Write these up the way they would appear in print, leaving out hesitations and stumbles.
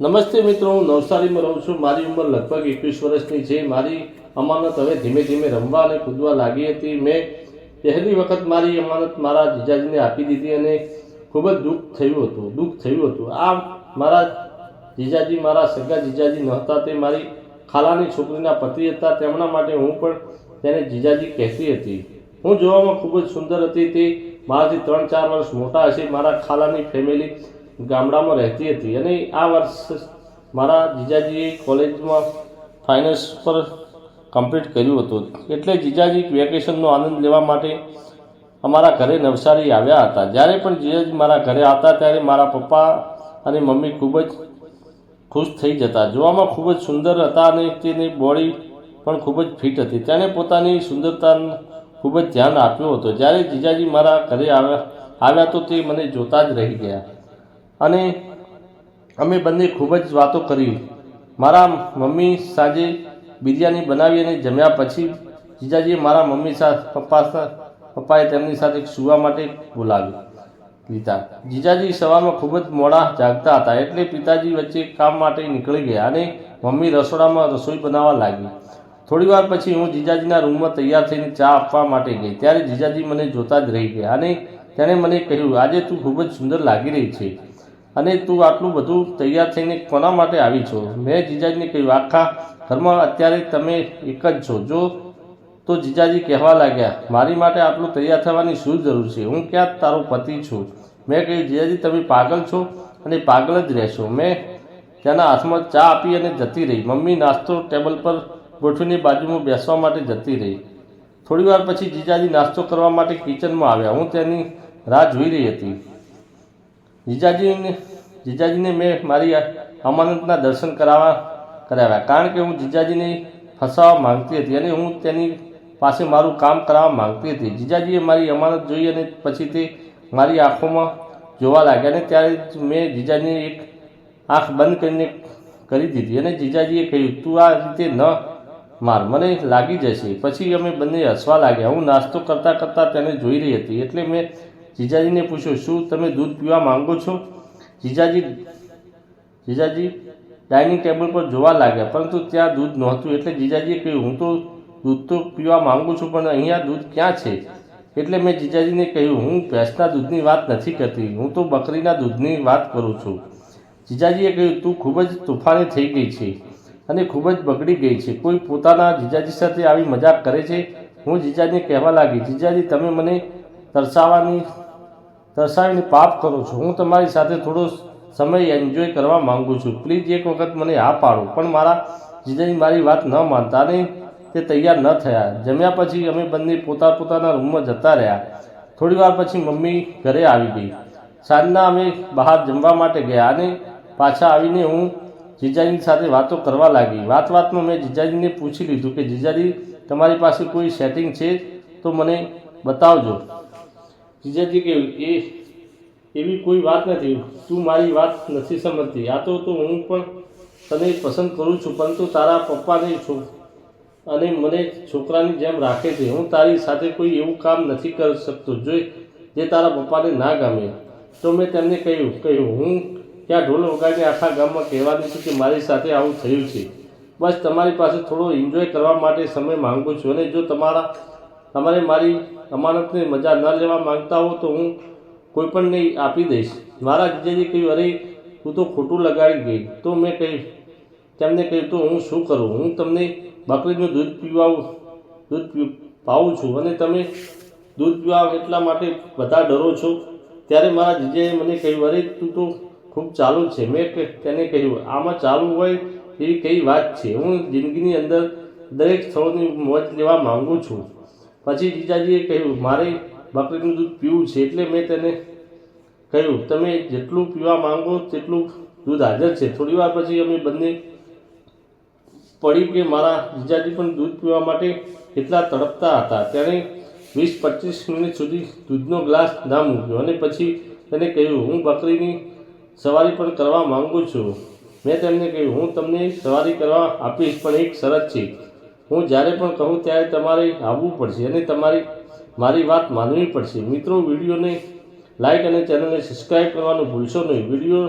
નમસ્તે મિત્રો, હું નવસારીમાં રહું છું. મારી ઉંમર લગભગ 21 વર્ષની છે. મારી અમાનત હવે ધીમે ધીમે રમવા અને કૂદવા લાગી હતી. મેં પહેલી વખત મારી અમાનત મારા જીજાજીને આપી દીધી અને ખૂબ જ દુઃખ થયું હતું. આ મારા જીજાજી મારા સગા જીજાજી નહોતા, તે મારી ખાલાની છોકરીના પતિ હતા. તેમના માટે હું પણ તેને જીજાજી કહેતી હતી. હું જોવામાં ખૂબ જ સુંદર હતી. તે મારાથી 3-4 વર્ષ મોટા હશે. મારા ખાલાની ફેમિલી ગામડામાં રહેતી હતી અને આ વર્ષ મારા જીજાજીએ કોલેજમાં ફાઇનાન્સ પર કમ્પ્લીટ કર્યું હતું. એટલે જીજાજી વેકેશનનો આનંદ લેવા માટે અમારા ઘરે નવસારી આવ્યા હતા. જ્યારે પણ જીજાજી મારા ઘરે આવતા ત્યારે મારા પપ્પા અને મમ્મી ખૂબ જ ખુશ થઈ જતા. જોવામાં ખૂબ જ સુંદર હતા અને તેની બોડી પણ ખૂબ જ ફિટ હતી. તેણે પોતાની સુંદરતાનું ખૂબ જ ધ્યાન આપ્યું હતું. જ્યારે જીજાજી મારા ઘરે આવ્યા તો તે મને જોતા જ રહી ગયા અને અમે બંને ખૂબ જ વાતો કરી. મારા મમ્મી સાંજે બિરયાની બનાવી અને જમ્યા પછી જીજાજીએ મારા મમ્મી પપ્પાએ તેમની સાથે સૂવા માટે બોલાવી લીધા. જીજાજી સવારમાં ખૂબ જ મોડા જાગતા હતા, એટલે પિતાજી વચ્ચે કામ માટે નીકળી ગયા અને મમ્મી રસોડામાં રસોઈ બનાવવા લાગી. થોડી વાર પછી હું જીજાજીના રૂમમાં તૈયાર થઈને ચા આપવા માટે ગઈ. ત્યારે જીજાજી મને જોતા જ રહી ગયા અને તેણે મને કહ્યું, આજે તું ખૂબ જ સુંદર લાગી રહી છે અને તું આટલું બધું તૈયાર થઈને કોના માટે આવી છો? મેં જીજાજીને કહ્યું, આખા ઘરમાં અત્યારે તમે એક જ છો. તો જીજાજી કહેવા લાગ્યા, મારી માટે આટલું તૈયાર થવાની શું જરૂર છે? હું ક્યાં તારો પતિ છું? મેં કહ્યું, જીજાજી તમે પાગલ છો અને પાગલ જ રહેશો. મેં તેના હાથમાં ચા આપી અને જતી રહી. મમ્મી નાસ્તો ટેબલ પર ગોઠવીને બાજુમાં બેસવા માટે જતી રહી. થોડી વાર પછી જીજાજી નાસ્તો કરવા માટે કિચનમાં આવ્યા. હું તેની રાહ જોઈ રહી હતી. જીજાજીને મેં મારી અમાનતના દર્શન કરાવ્યા, કારણ કે હું જીજાજીને ફસાવવા માંગતી હતી અને હું તેની પાસે મારું કામ કરાવવા માંગતી હતી. જીજાજીએ મારી અમાનત જોઈ અને પછી તે મારી આંખોમાં જોવા લાગ્યા અને ત્યારે મેં જીજાજીને એક આંખ બંધ કરી દીધી અને જીજાજીએ કહ્યું, તું આ રીતે ન માર, મને લાગી જશે. પછી અમે બંને હસવા લાગ્યા. હું નાસ્તો કરતાં કરતાં તેને જોઈ રહી હતી, એટલે મેં જીજાજીને પૂછ્યું, શું તમે દૂધ પીવા માંગો છો? જીજાજી ડાઇનિંગ ટેબલ પર જોવા લાગ્યા, પરંતુ ત્યાં દૂધ નહોતું. એટલે જીજાજીએ કહ્યું, હું તો દૂધ તો પીવા માંગુ છું, પણ અહીંયા દૂધ ક્યાં છે? એટલે મેં જીજાજીને કહ્યું, હું ભેંસના દૂધની વાત નથી કરતી, હું તો બકરીના દૂધની વાત કરું છું. જીજાજીએ કહ્યું, તું ખૂબ જ તોફાની થઈ ગઈ છે અને ખૂબ જ બગડી ગઈ છે. કોઈ પોતાના જીજાજી સાથે આવી મજાક કરે છે? હું જીજાજીને કહેવા લાગી, જીજાજી તમે મને તરસાવીને પાપ કરો છો. હું તમારી સાથે થોડો સમય એન્જોય કરવા માંગુ છું. પ્લીઝ એક વખત મને હા પાડો. પણ મારા જીજાજી મારી વાત ન માનતા અને તે તૈયાર ન થયા. જમ્યા પછી અમે બંને પોતાના રૂમમાં જતા રહ્યા. થોડી વાર પછી મમ્મી ઘરે આવી ગઈ. સાંજના અમે બહાર જમવા માટે ગયા અને પાછા આવીને હું જીજાજીની સાથે વાતો કરવા લાગી. વાતમાં મેં જીજાજીને પૂછી લીધું કે જીજાજી તમારી પાસે કોઈ સેટિંગ છે તો મને બતાવજો. જીજાજી કહ્યું, એવી કોઈ વાત નથી, તું મારી વાત નથી સમજતી. આ તો હું પણ તને પસંદ કરું છું, પરંતુ તારા પપ્પાને અને મને છોકરાની જેમ રાખે છે. હું તારી સાથે કોઈ એવું કામ નથી કરી શકતો જે તારા પપ્પાને ના ગમે. તો મેં તેમને કહ્યું હું ત્યાં ઢોલ વગાડીને આખા ગામમાં કહેવાની છું કે મારી સાથે આવું થયું છે. બસ તમારી પાસે થોડો એન્જોય કરવા માટે સમય માગું છું અને જો તમારે મારી અમાનતને મજા ન લેવા માંગતા હો તો હું કોઈ પણને આપી દઈશ. મારા જીજાજી કહ્યું, અરે તું તો ખોટું લગાડી ગઈ. તો મેં તેમને કહ્યું, તો હું શું કરું? હું તમને બકરીનું દૂધ પાવું છું અને તમે દૂધ પીવા એટલા માટે બધા ડરો છો. ત્યારે મારા જીજાએ મને કહ્યું, અરે તું તો ખૂબ ચાલુ છે. મેં તેને કહ્યું, આમાં ચાલુ હોય એવી કઈ વાત છે? હું જિંદગીની અંદર દરેક સ્થળોની મોજ લેવા માંગુ છું. પછી જીજાજીએ કહ્યું, મારે બકરીનું દૂધ પીવું છે. એટલે મેં તેને કહ્યું, તમે જેટલું પીવા માંગો તેટલું દૂધ હાજર છે. થોડી વાર પછી અમે બંને પડ્યું કે મારા જીજાજી પણ દૂધ પીવા માટે કેટલા તડપતા હતા. તેણે 20-25 મિનિટ સુધી દૂધનો ગ્લાસ ના મૂક્યો અને પછી તેને કહ્યું, હું બકરીની સવારી પણ કરવા માંગુ છું. મેં તેમને કહ્યું, હું તમને સવારી કરવા આપીશ, પણ એક શરત છે. હું જ્યારે પણ કહું ત્યારે તમારે આવવું પડશે અને મારી વાત માનવી પડશે. મિત્રો, વિડીયોને લાઇક અને ચેનલને સબસ્ક્રાઈબ કરવાનું ભૂલશો નહીં. વિડીયો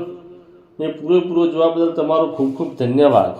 ને પૂરેપૂરો જોવા બદલ તમારો ખૂબ ખૂબ ધન્યવાદ.